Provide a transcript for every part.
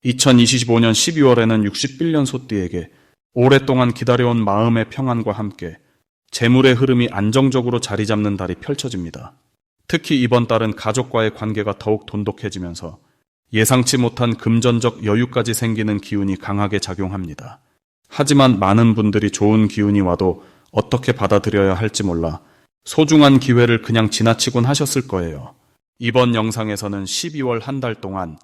2025년 12월에는 60빌년 소띠에게 오랫동안 기다려온 마음의 평안과 함께 재물의 흐름이 안정적으로 자리 잡는 달이 펼쳐집니다. 특히 이번 달은 가족과의 관계가 더욱 돈독해지면서 예상치 못한 금전적 여유까지 생기는 기운이 강하게 작용합니다. 하지만 많은 분들이 좋은 기운이 와도 어떻게 받아들여야 할지 몰라 소중한 기회를 그냥 지나치곤 하셨을 거예요. 이번 영상에서는 12월 한 달 동안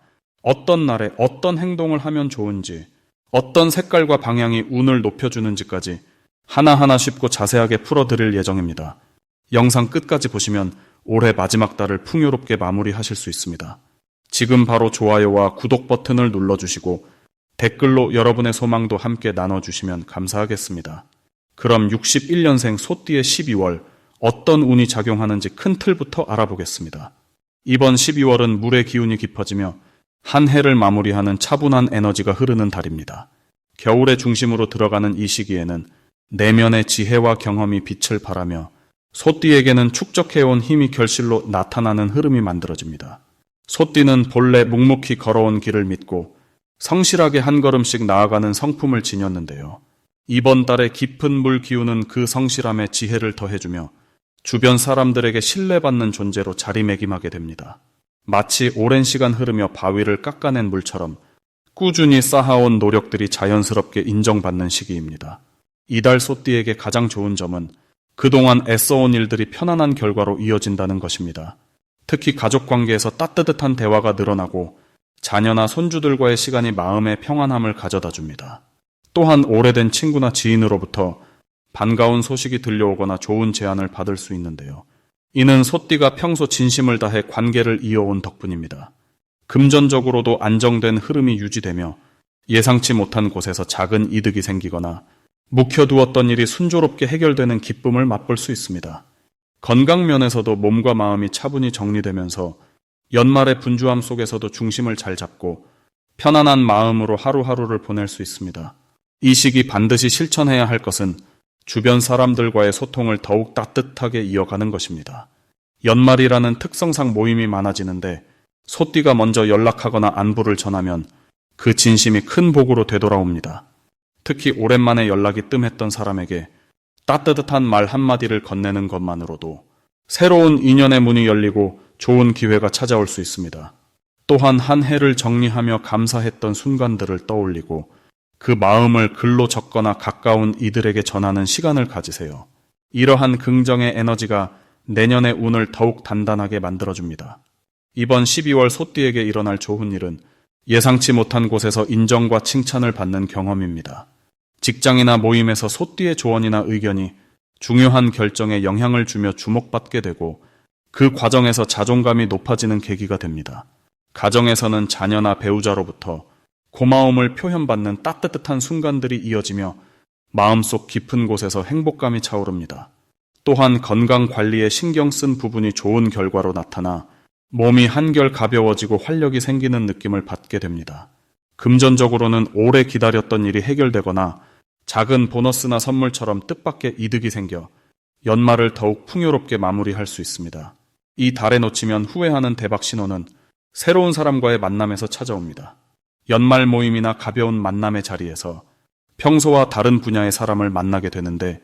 어떤 날에 어떤 행동을 하면 좋은지, 어떤 색깔과 방향이 운을 높여주는지까지 하나하나 쉽고 자세하게 풀어드릴 예정입니다. 영상 끝까지 보시면 올해 마지막 달을 풍요롭게 마무리하실 수 있습니다. 지금 바로 좋아요와 구독 버튼을 눌러주시고 댓글로 여러분의 소망도 함께 나눠주시면 감사하겠습니다. 그럼 61년생 소띠의 12월 어떤 운이 작용하는지 큰 틀부터 알아보겠습니다. 이번 12월은 물의 기운이 깊어지며 한 해를 마무리하는 차분한 에너지가 흐르는 달입니다. 겨울의 중심으로 들어가는 이 시기에는 내면의 지혜와 경험이 빛을 발하며 소띠에게는 축적해온 힘이 결실로 나타나는 흐름이 만들어집니다. 소띠는 본래 묵묵히 걸어온 길을 믿고 성실하게 한 걸음씩 나아가는 성품을 지녔는데요. 이번 달의 깊은 물 기운은 그 성실함에 지혜를 더해주며 주변 사람들에게 신뢰받는 존재로 자리매김하게 됩니다. 마치 오랜 시간 흐르며 바위를 깎아낸 물처럼 꾸준히 쌓아온 노력들이 자연스럽게 인정받는 시기입니다. 이달 소띠에게 가장 좋은 점은 그동안 애써온 일들이 편안한 결과로 이어진다는 것입니다. 특히 가족 관계에서 따뜻한 대화가 늘어나고 자녀나 손주들과의 시간이 마음의 평안함을 가져다 줍니다. 또한 오래된 친구나 지인으로부터 반가운 소식이 들려오거나 좋은 제안을 받을 수 있는데요. 이는 소띠가 평소 진심을 다해 관계를 이어온 덕분입니다. 금전적으로도 안정된 흐름이 유지되며 예상치 못한 곳에서 작은 이득이 생기거나 묵혀두었던 일이 순조롭게 해결되는 기쁨을 맛볼 수 있습니다. 건강 면에서도 몸과 마음이 차분히 정리되면서 연말의 분주함 속에서도 중심을 잘 잡고 편안한 마음으로 하루하루를 보낼 수 있습니다. 이 시기 반드시 실천해야 할 것은 주변 사람들과의 소통을 더욱 따뜻하게 이어가는 것입니다. 연말이라는 특성상 모임이 많아지는데 소띠가 먼저 연락하거나 안부를 전하면 그 진심이 큰 복으로 되돌아옵니다. 특히 오랜만에 연락이 뜸했던 사람에게 따뜻한 말 한마디를 건네는 것만으로도 새로운 인연의 문이 열리고 좋은 기회가 찾아올 수 있습니다. 또한 한 해를 정리하며 감사했던 순간들을 떠올리고 그 마음을 글로 적거나 가까운 이들에게 전하는 시간을 가지세요. 이러한 긍정의 에너지가 내년의 운을 더욱 단단하게 만들어줍니다. 이번 12월 소띠에게 일어날 좋은 일은 예상치 못한 곳에서 인정과 칭찬을 받는 경험입니다. 직장이나 모임에서 소띠의 조언이나 의견이 중요한 결정에 영향을 주며 주목받게 되고 그 과정에서 자존감이 높아지는 계기가 됩니다. 가정에서는 자녀나 배우자로부터 고마움을 표현받는 따뜻한 순간들이 이어지며 마음속 깊은 곳에서 행복감이 차오릅니다. 또한 건강 관리에 신경 쓴 부분이 좋은 결과로 나타나 몸이 한결 가벼워지고 활력이 생기는 느낌을 받게 됩니다. 금전적으로는 오래 기다렸던 일이 해결되거나 작은 보너스나 선물처럼 뜻밖의 이득이 생겨 연말을 더욱 풍요롭게 마무리할 수 있습니다. 이 달에 놓치면 후회하는 대박 신호는 새로운 사람과의 만남에서 찾아옵니다. 연말 모임이나 가벼운 만남의 자리에서 평소와 다른 분야의 사람을 만나게 되는데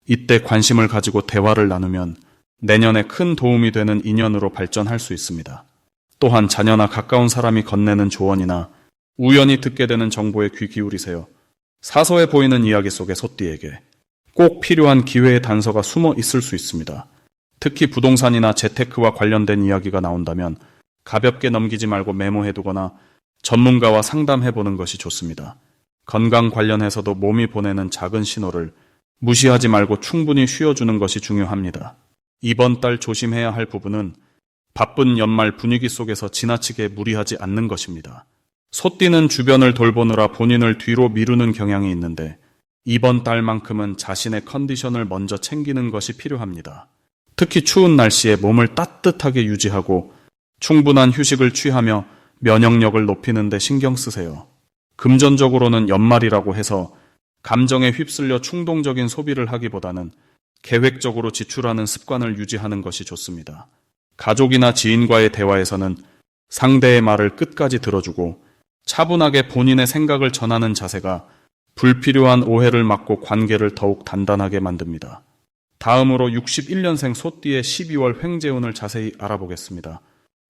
이때 관심을 가지고 대화를 나누면 내년에 큰 도움이 되는 인연으로 발전할 수 있습니다. 또한 자녀나 가까운 사람이 건네는 조언이나 우연히 듣게 되는 정보에 귀 기울이세요. 사소해 보이는 이야기 속에 소띠에게 꼭 필요한 기회의 단서가 숨어 있을 수 있습니다. 특히 부동산이나 재테크와 관련된 이야기가 나온다면 가볍게 넘기지 말고 메모해두거나 전문가와 상담해보는 것이 좋습니다. 건강 관련해서도 몸이 보내는 작은 신호를 무시하지 말고 충분히 쉬어주는 것이 중요합니다. 이번 달 조심해야 할 부분은 바쁜 연말 분위기 속에서 지나치게 무리하지 않는 것입니다. 소띠는 주변을 돌보느라 본인을 뒤로 미루는 경향이 있는데 이번 달만큼은 자신의 컨디션을 먼저 챙기는 것이 필요합니다. 특히 추운 날씨에 몸을 따뜻하게 유지하고 충분한 휴식을 취하며 면역력을 높이는 데 신경 쓰세요. 금전적으로는 연말이라고 해서 감정에 휩쓸려 충동적인 소비를 하기보다는 계획적으로 지출하는 습관을 유지하는 것이 좋습니다. 가족이나 지인과의 대화에서는 상대의 말을 끝까지 들어주고 차분하게 본인의 생각을 전하는 자세가 불필요한 오해를 막고 관계를 더욱 단단하게 만듭니다. 다음으로 61년생 소띠의 12월 횡재운을 자세히 알아보겠습니다.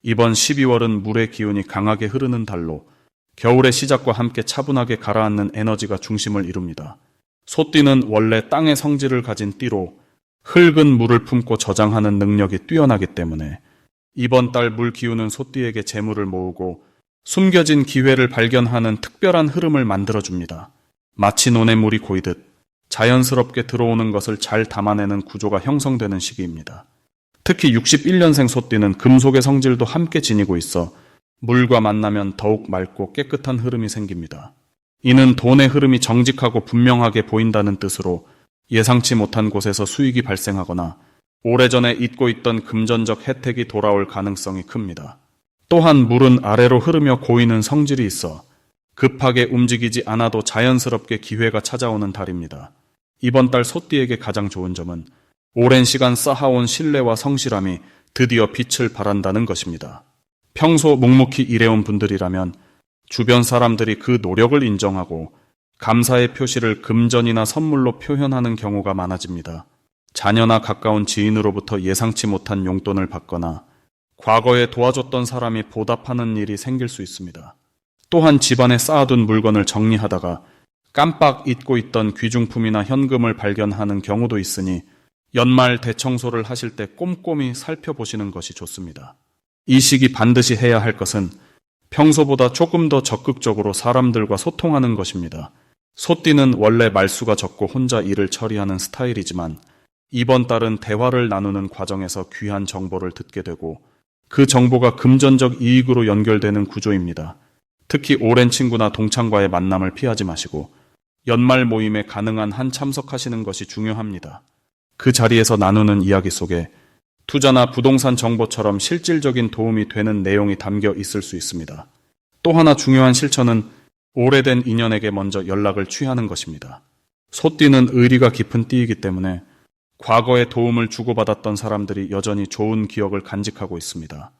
이번 12월은 물의 기운이 강하게 흐르는 달로 겨울의 시작과 함께 차분하게 가라앉는 에너지가 중심을 이룹니다. 소띠는 원래 땅의 성질을 가진 띠로 흙은 물을 품고 저장하는 능력이 뛰어나기 때문에 이번 달 물 기운은 소띠에게 재물을 모으고 숨겨진 기회를 발견하는 특별한 흐름을 만들어줍니다. 마치 논에 물이 고이듯 자연스럽게 들어오는 것을 잘 담아내는 구조가 형성되는 시기입니다. 특히 61년생 소띠는 금속의 성질도 함께 지니고 있어 물과 만나면 더욱 맑고 깨끗한 흐름이 생깁니다. 이는 돈의 흐름이 정직하고 분명하게 보인다는 뜻으로 예상치 못한 곳에서 수익이 발생하거나 오래전에 잊고 있던 금전적 혜택이 돌아올 가능성이 큽니다. 또한 물은 아래로 흐르며 고이는 성질이 있어 급하게 움직이지 않아도 자연스럽게 기회가 찾아오는 달입니다. 이번 달 소띠에게 가장 좋은 점은 오랜 시간 쌓아온 신뢰와 성실함이 드디어 빛을 발한다는 것입니다. 평소 묵묵히 일해온 분들이라면 주변 사람들이 그 노력을 인정하고 감사의 표시를 금전이나 선물로 표현하는 경우가 많아집니다. 자녀나 가까운 지인으로부터 예상치 못한 용돈을 받거나 과거에 도와줬던 사람이 보답하는 일이 생길 수 있습니다. 또한 집안에 쌓아둔 물건을 정리하다가 깜빡 잊고 있던 귀중품이나 현금을 발견하는 경우도 있으니 연말 대청소를 하실 때 꼼꼼히 살펴보시는 것이 좋습니다. 이 시기 반드시 해야 할 것은 평소보다 조금 더 적극적으로 사람들과 소통하는 것입니다. 소띠는 원래 말수가 적고 혼자 일을 처리하는 스타일이지만 이번 달은 대화를 나누는 과정에서 귀한 정보를 듣게 되고 그 정보가 금전적 이익으로 연결되는 구조입니다. 특히 오랜 친구나 동창과의 만남을 피하지 마시고 연말 모임에 가능한 한 참석하시는 것이 중요합니다. 그 자리에서 나누는 이야기 속에 투자나 부동산 정보처럼 실질적인 도움이 되는 내용이 담겨 있을 수 있습니다. 또 하나 중요한 실천은 오래된 인연에게 먼저 연락을 취하는 것입니다. 소띠는 의리가 깊은 띠이기 때문에 과거에 도움을 주고받았던 사람들이 여전히 좋은 기억을 간직하고 있습니다.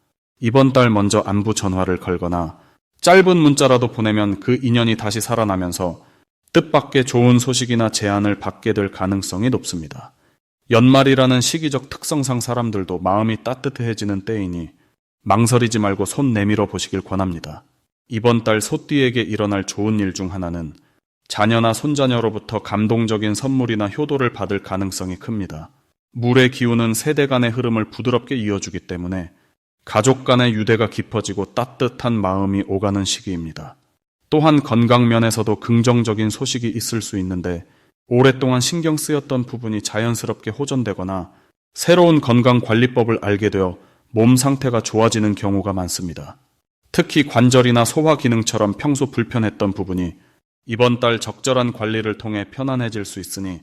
이번 달 먼저 안부 전화를 걸거나 짧은 문자라도 보내면 그 인연이 다시 살아나면서 뜻밖의 좋은 소식이나 제안을 받게 될 가능성이 높습니다. 연말이라는 시기적 특성상 사람들도 마음이 따뜻해지는 때이니 망설이지 말고 손 내밀어 보시길 권합니다. 이번 달 소띠에게 일어날 좋은 일 중 하나는 자녀나 손자녀로부터 감동적인 선물이나 효도를 받을 가능성이 큽니다. 물의 기운은 세대 간의 흐름을 부드럽게 이어주기 때문에 가족 간의 유대가 깊어지고 따뜻한 마음이 오가는 시기입니다. 또한 건강 면에서도 긍정적인 소식이 있을 수 있는데 오랫동안 신경 쓰였던 부분이 자연스럽게 호전되거나 새로운 건강관리법을 알게 되어 몸 상태가 좋아지는 경우가 많습니다. 특히 관절이나 소화 기능처럼 평소 불편했던 부분이 이번 달 적절한 관리를 통해 편안해질 수 있으니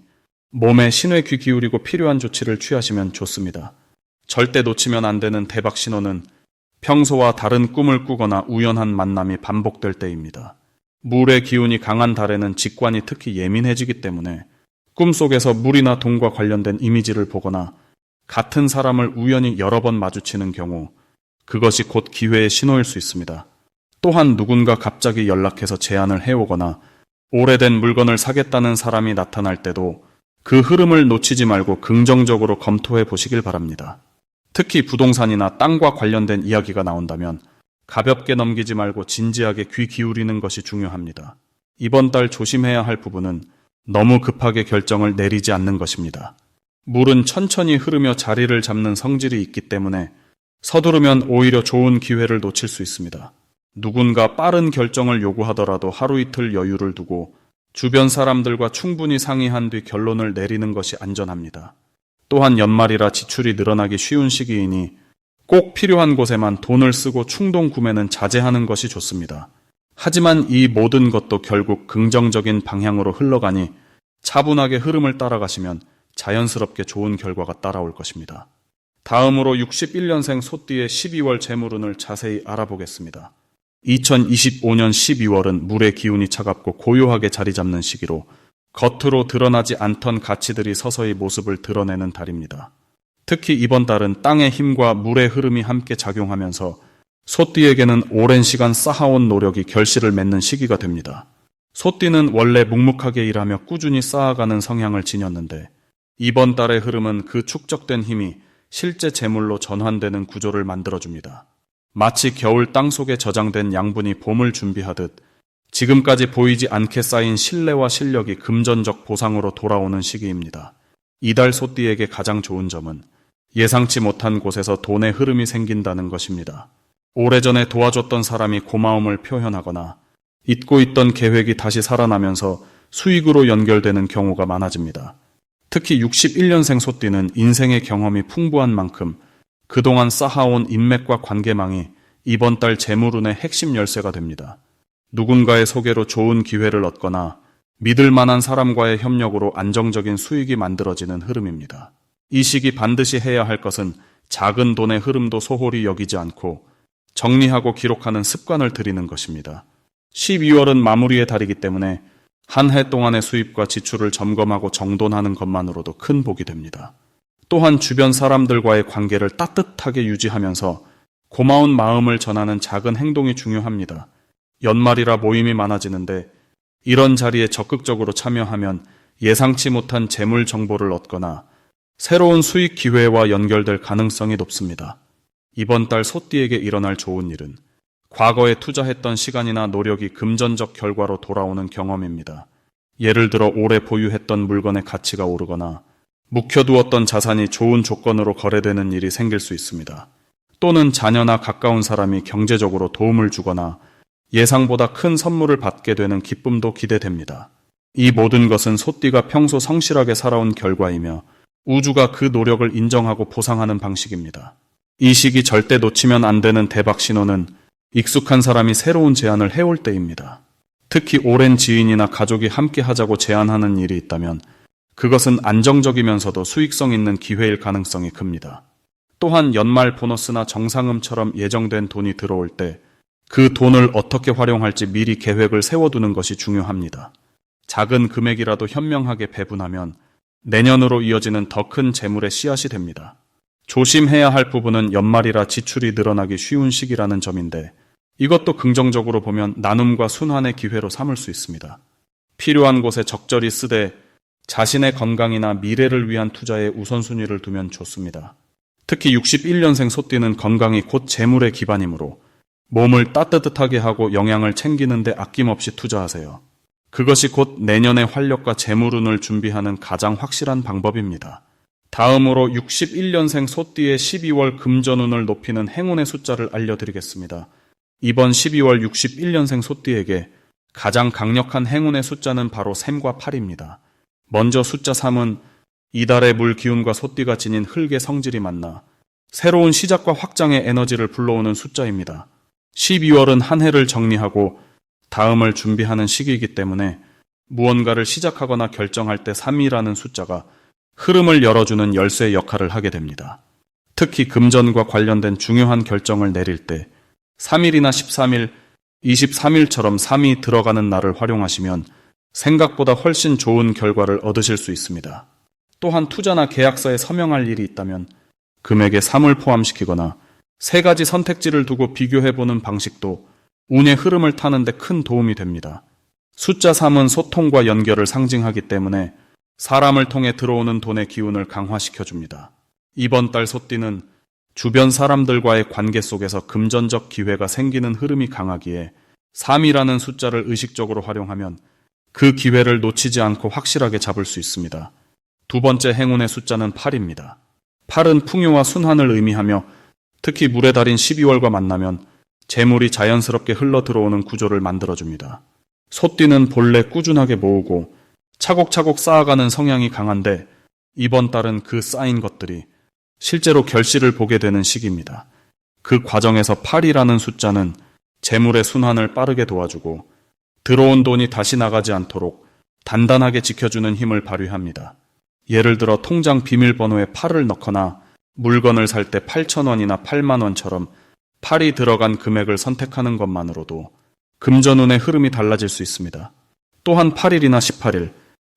몸에 신의 귀 기울이고 필요한 조치를 취하시면 좋습니다. 절대 놓치면 안 되는 대박 신호는 평소와 다른 꿈을 꾸거나 우연한 만남이 반복될 때입니다. 물의 기운이 강한 달에는 직관이 특히 예민해지기 때문에 꿈속에서 물이나 돈과 관련된 이미지를 보거나 같은 사람을 우연히 여러 번 마주치는 경우 그것이 곧 기회의 신호일 수 있습니다. 또한 누군가 갑자기 연락해서 제안을 해오거나 오래된 물건을 사겠다는 사람이 나타날 때도 그 흐름을 놓치지 말고 긍정적으로 검토해 보시길 바랍니다. 특히 부동산이나 땅과 관련된 이야기가 나온다면 가볍게 넘기지 말고 진지하게 귀 기울이는 것이 중요합니다. 이번 달 조심해야 할 부분은 너무 급하게 결정을 내리지 않는 것입니다. 물은 천천히 흐르며 자리를 잡는 성질이 있기 때문에 서두르면 오히려 좋은 기회를 놓칠 수 있습니다. 누군가 빠른 결정을 요구하더라도 하루 이틀 여유를 두고 주변 사람들과 충분히 상의한 뒤 결론을 내리는 것이 안전합니다. 또한 연말이라 지출이 늘어나기 쉬운 시기이니 꼭 필요한 곳에만 돈을 쓰고 충동 구매는 자제하는 것이 좋습니다. 하지만 이 모든 것도 결국 긍정적인 방향으로 흘러가니 차분하게 흐름을 따라가시면 자연스럽게 좋은 결과가 따라올 것입니다. 다음으로 61년생 소띠의 12월 재물운을 자세히 알아보겠습니다. 2025년 12월은 물의 기운이 차갑고 고요하게 자리 잡는 시기로 겉으로 드러나지 않던 가치들이 서서히 모습을 드러내는 달입니다. 특히 이번 달은 땅의 힘과 물의 흐름이 함께 작용하면서 소띠에게는 오랜 시간 쌓아온 노력이 결실을 맺는 시기가 됩니다. 소띠는 원래 묵묵하게 일하며 꾸준히 쌓아가는 성향을 지녔는데 이번 달의 흐름은 그 축적된 힘이 실제 재물로 전환되는 구조를 만들어줍니다. 마치 겨울 땅속에 저장된 양분이 봄을 준비하듯 지금까지 보이지 않게 쌓인 신뢰와 실력이 금전적 보상으로 돌아오는 시기입니다. 이달 소띠에게 가장 좋은 점은 예상치 못한 곳에서 돈의 흐름이 생긴다는 것입니다. 오래전에 도와줬던 사람이 고마움을 표현하거나 잊고 있던 계획이 다시 살아나면서 수익으로 연결되는 경우가 많아집니다. 특히 61년생 소띠는 인생의 경험이 풍부한 만큼 그동안 쌓아온 인맥과 관계망이 이번 달 재물운의 핵심 열쇠가 됩니다. 누군가의 소개로 좋은 기회를 얻거나 믿을 만한 사람과의 협력으로 안정적인 수익이 만들어지는 흐름입니다. 이 시기 반드시 해야 할 것은 작은 돈의 흐름도 소홀히 여기지 않고 정리하고 기록하는 습관을 들이는 것입니다. 12월은 마무리의 달이기 때문에 한 해 동안의 수입과 지출을 점검하고 정돈하는 것만으로도 큰 복이 됩니다. 또한 주변 사람들과의 관계를 따뜻하게 유지하면서 고마운 마음을 전하는 작은 행동이 중요합니다. 연말이라 모임이 많아지는데 이런 자리에 적극적으로 참여하면 예상치 못한 재물 정보를 얻거나 새로운 수익 기회와 연결될 가능성이 높습니다. 이번 달 소띠에게 일어날 좋은 일은 과거에 투자했던 시간이나 노력이 금전적 결과로 돌아오는 경험입니다. 예를 들어 오래 보유했던 물건의 가치가 오르거나 묵혀두었던 자산이 좋은 조건으로 거래되는 일이 생길 수 있습니다. 또는 자녀나 가까운 사람이 경제적으로 도움을 주거나 예상보다 큰 선물을 받게 되는 기쁨도 기대됩니다. 이 모든 것은 소띠가 평소 성실하게 살아온 결과이며 우주가 그 노력을 인정하고 보상하는 방식입니다. 이 시기 절대 놓치면 안 되는 대박 신호는 익숙한 사람이 새로운 제안을 해올 때입니다. 특히 오랜 지인이나 가족이 함께 하자고 제안하는 일이 있다면 그것은 안정적이면서도 수익성 있는 기회일 가능성이 큽니다. 또한 연말 보너스나 정상금처럼 예정된 돈이 들어올 때 그 돈을 어떻게 활용할지 미리 계획을 세워두는 것이 중요합니다. 작은 금액이라도 현명하게 배분하면 내년으로 이어지는 더 큰 재물의 씨앗이 됩니다. 조심해야 할 부분은 연말이라 지출이 늘어나기 쉬운 시기라는 점인데 이것도 긍정적으로 보면 나눔과 순환의 기회로 삼을 수 있습니다. 필요한 곳에 적절히 쓰되 자신의 건강이나 미래를 위한 투자에 우선순위를 두면 좋습니다. 특히 61년생 소띠는 건강이 곧 재물의 기반이므로 몸을 따뜻하게 하고 영양을 챙기는 데 아낌없이 투자하세요. 그것이 곧 내년의 활력과 재물운을 준비하는 가장 확실한 방법입니다. 다음으로 61년생 소띠의 12월 금전운을 높이는 행운의 숫자를 알려드리겠습니다. 이번 12월 61년생 소띠에게 가장 강력한 행운의 숫자는 바로 3과 8입니다. 먼저 숫자 3은 이달의 물 기운과 소띠가 지닌 흙의 성질이 만나 새로운 시작과 확장의 에너지를 불러오는 숫자입니다. 12월은 한 해를 정리하고 다음을 준비하는 시기이기 때문에 무언가를 시작하거나 결정할 때 3이라는 숫자가 흐름을 열어주는 열쇠 역할을 하게 됩니다. 특히 금전과 관련된 중요한 결정을 내릴 때 3일이나 13일, 23일처럼 3이 들어가는 날을 활용하시면 생각보다 훨씬 좋은 결과를 얻으실 수 있습니다. 또한 투자나 계약서에 서명할 일이 있다면 금액에 3을 포함시키거나 3가지 선택지를 두고 비교해보는 방식도 운의 흐름을 타는 데 큰 도움이 됩니다. 숫자 3은 소통과 연결을 상징하기 때문에 사람을 통해 들어오는 돈의 기운을 강화시켜줍니다. 이번 달 소띠는 주변 사람들과의 관계 속에서 금전적 기회가 생기는 흐름이 강하기에 3이라는 숫자를 의식적으로 활용하면 그 기회를 놓치지 않고 확실하게 잡을 수 있습니다. 두 번째 행운의 숫자는 8입니다. 8은 풍요와 순환을 의미하며 특히 물의 달인 12월과 만나면 재물이 자연스럽게 흘러 들어오는 구조를 만들어줍니다. 소띠는 본래 꾸준하게 모으고 차곡차곡 쌓아가는 성향이 강한데 이번 달은 그 쌓인 것들이 실제로 결실을 보게 되는 시기입니다. 그 과정에서 8이라는 숫자는 재물의 순환을 빠르게 도와주고 들어온 돈이 다시 나가지 않도록 단단하게 지켜주는 힘을 발휘합니다. 예를 들어 통장 비밀번호에 8을 넣거나 물건을 살 때 8,000원이나 8만원처럼 8이 들어간 금액을 선택하는 것만으로도 금전운의 흐름이 달라질 수 있습니다. 또한 8일이나 18일,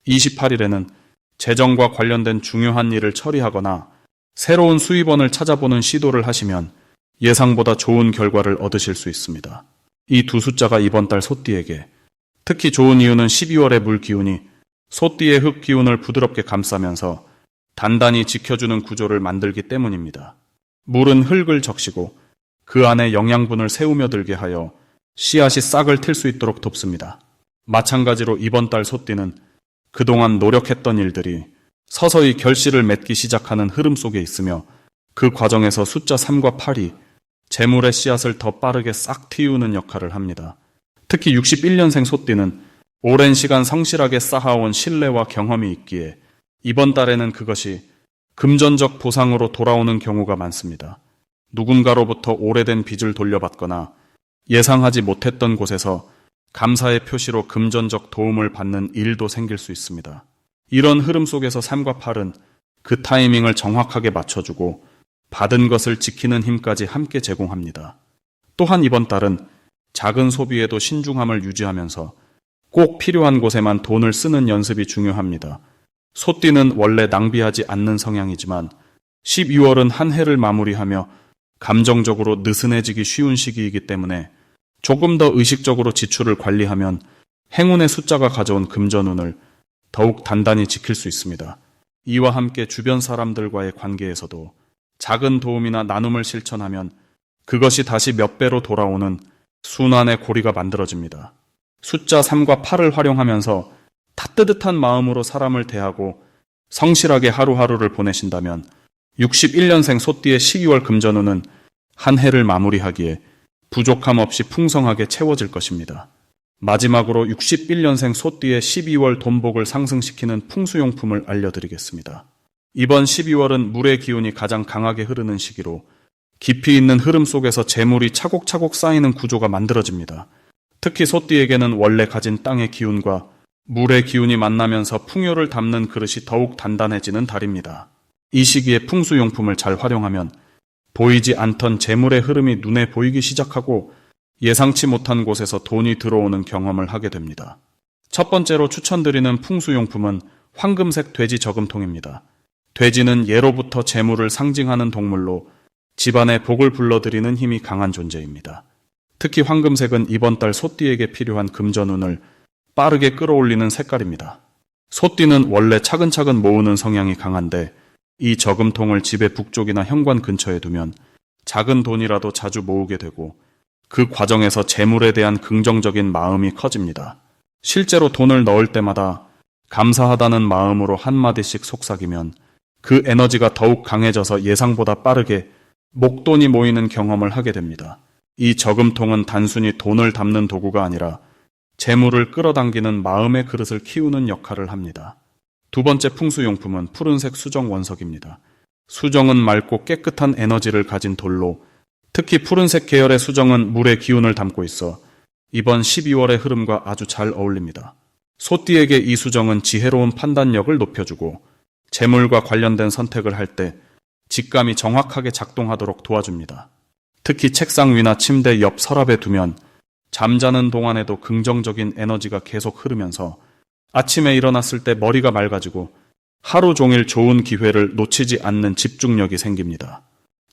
28일에는 재정과 관련된 중요한 일을 처리하거나 새로운 수입원을 찾아보는 시도를 하시면 예상보다 좋은 결과를 얻으실 수 있습니다. 이 두 숫자가 이번 달 소띠에게 특히 좋은 이유는 12월의 물 기운이 소띠의 흙 기운을 부드럽게 감싸면서 단단히 지켜주는 구조를 만들기 때문입니다. 물은 흙을 적시고 그 안에 영양분을 세우며 들게 하여 씨앗이 싹을 틀 수 있도록 돕습니다. 마찬가지로 이번 달 소띠는 그동안 노력했던 일들이 서서히 결실을 맺기 시작하는 흐름 속에 있으며 그 과정에서 숫자 3과 8이 재물의 씨앗을 더 빠르게 싹 틔우는 역할을 합니다. 특히 61년생 소띠는 오랜 시간 성실하게 쌓아온 신뢰와 경험이 있기에 이번 달에는 그것이 금전적 보상으로 돌아오는 경우가 많습니다. 누군가로부터 오래된 빚을 돌려받거나 예상하지 못했던 곳에서 감사의 표시로 금전적 도움을 받는 일도 생길 수 있습니다. 이런 흐름 속에서 3과 8은 그 타이밍을 정확하게 맞춰주고 받은 것을 지키는 힘까지 함께 제공합니다. 또한 이번 달은 작은 소비에도 신중함을 유지하면서 꼭 필요한 곳에만 돈을 쓰는 연습이 중요합니다. 소띠는 원래 낭비하지 않는 성향이지만 12월은 한 해를 마무리하며 감정적으로 느슨해지기 쉬운 시기이기 때문에 조금 더 의식적으로 지출을 관리하면 행운의 숫자가 가져온 금전운을 더욱 단단히 지킬 수 있습니다. 이와 함께 주변 사람들과의 관계에서도 작은 도움이나 나눔을 실천하면 그것이 다시 몇 배로 돌아오는 순환의 고리가 만들어집니다. 숫자 3과 8을 활용하면서 따뜻한 마음으로 사람을 대하고 성실하게 하루하루를 보내신다면 61년생 소띠의 12월 금전운은 한 해를 마무리하기에 부족함 없이 풍성하게 채워질 것입니다. 마지막으로 61년생 소띠의 12월 돈복을 상승시키는 풍수용품을 알려드리겠습니다. 이번 12월은 물의 기운이 가장 강하게 흐르는 시기로 깊이 있는 흐름 속에서 재물이 차곡차곡 쌓이는 구조가 만들어집니다. 특히 소띠에게는 원래 가진 땅의 기운과 물의 기운이 만나면서 풍요를 담는 그릇이 더욱 단단해지는 달입니다. 이 시기에 풍수용품을 잘 활용하면 보이지 않던 재물의 흐름이 눈에 보이기 시작하고 예상치 못한 곳에서 돈이 들어오는 경험을 하게 됩니다. 첫 번째로 추천드리는 풍수용품은 황금색 돼지 저금통입니다. 돼지는 예로부터 재물을 상징하는 동물로 집안의 복을 불러들이는 힘이 강한 존재입니다. 특히 황금색은 이번 달 소띠에게 필요한 금전운을 빠르게 끌어올리는 색깔입니다. 소띠는 원래 차근차근 모으는 성향이 강한데 이 저금통을 집의 북쪽이나 현관 근처에 두면 작은 돈이라도 자주 모으게 되고 그 과정에서 재물에 대한 긍정적인 마음이 커집니다. 실제로 돈을 넣을 때마다 감사하다는 마음으로 한마디씩 속삭이면 그 에너지가 더욱 강해져서 예상보다 빠르게 목돈이 모이는 경험을 하게 됩니다. 이 저금통은 단순히 돈을 담는 도구가 아니라 재물을 끌어당기는 마음의 그릇을 키우는 역할을 합니다. 두 번째 풍수용품은 푸른색 수정 원석입니다. 수정은 맑고 깨끗한 에너지를 가진 돌로 특히 푸른색 계열의 수정은 물의 기운을 담고 있어 이번 12월의 흐름과 아주 잘 어울립니다. 소띠에게 이 수정은 지혜로운 판단력을 높여주고 재물과 관련된 선택을 할 때 직감이 정확하게 작동하도록 도와줍니다. 특히 책상 위나 침대 옆 서랍에 두면 잠자는 동안에도 긍정적인 에너지가 계속 흐르면서 아침에 일어났을 때 머리가 맑아지고 하루 종일 좋은 기회를 놓치지 않는 집중력이 생깁니다.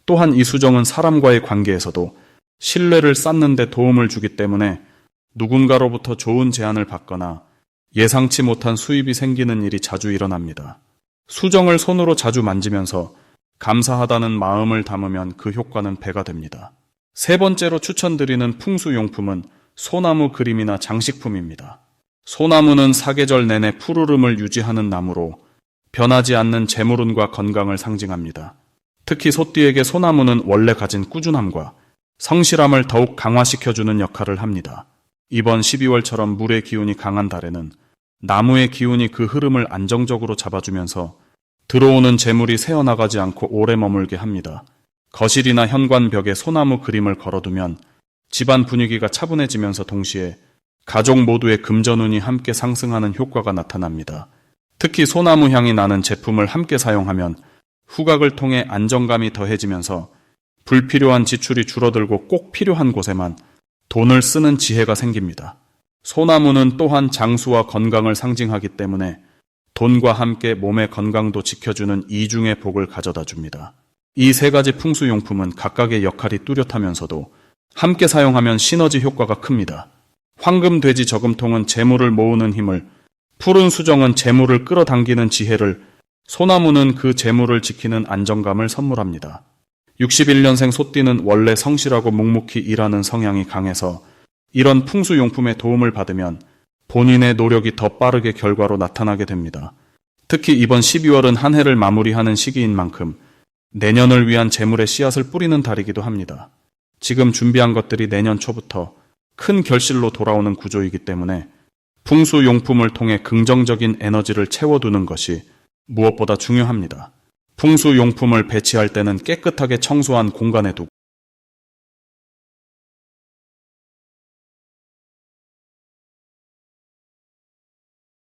또한 이 수정은 사람과의 관계에서도 신뢰를 쌓는 데 도움을 주기 때문에 누군가로부터 좋은 제안을 받거나 예상치 못한 수입이 생기는 일이 자주 일어납니다. 수정을 손으로 자주 만지면서 감사하다는 마음을 담으면 그 효과는 배가 됩니다. 세 번째로 추천드리는 풍수용품은 소나무 그림이나 장식품입니다. 소나무는 사계절 내내 푸르름을 유지하는 나무로 변하지 않는 재물운과 건강을 상징합니다. 특히 소띠에게 소나무는 원래 가진 꾸준함과 성실함을 더욱 강화시켜주는 역할을 합니다. 이번 12월처럼 물의 기운이 강한 달에는 나무의 기운이 그 흐름을 안정적으로 잡아주면서 들어오는 재물이 새어나가지 않고 오래 머물게 합니다. 거실이나 현관 벽에 소나무 그림을 걸어두면 집안 분위기가 차분해지면서 동시에 가족 모두의 금전운이 함께 상승하는 효과가 나타납니다. 특히 소나무 향이 나는 제품을 함께 사용하면 후각을 통해 안정감이 더해지면서 불필요한 지출이 줄어들고 꼭 필요한 곳에만 돈을 쓰는 지혜가 생깁니다. 소나무는 또한 장수와 건강을 상징하기 때문에 돈과 함께 몸의 건강도 지켜주는 이중의 복을 가져다 줍니다. 이 세 가지 풍수용품은 각각의 역할이 뚜렷하면서도 함께 사용하면 시너지 효과가 큽니다. 황금, 돼지, 저금통은 재물을 모으는 힘을, 푸른 수정은 재물을 끌어당기는 지혜를, 소나무는 그 재물을 지키는 안정감을 선물합니다. 61년생 소띠는 원래 성실하고 묵묵히 일하는 성향이 강해서 이런 풍수용품의 도움을 받으면 본인의 노력이 더 빠르게 결과로 나타나게 됩니다. 특히 이번 12월은 한 해를 마무리하는 시기인 만큼 내년을 위한 재물의 씨앗을 뿌리는 달이기도 합니다. 지금 준비한 것들이 내년 초부터 큰 결실로 돌아오는 구조이기 때문에 풍수용품을 통해 긍정적인 에너지를 채워두는 것이 무엇보다 중요합니다. 풍수용품을 배치할 때는 깨끗하게 청소한 공간에 두고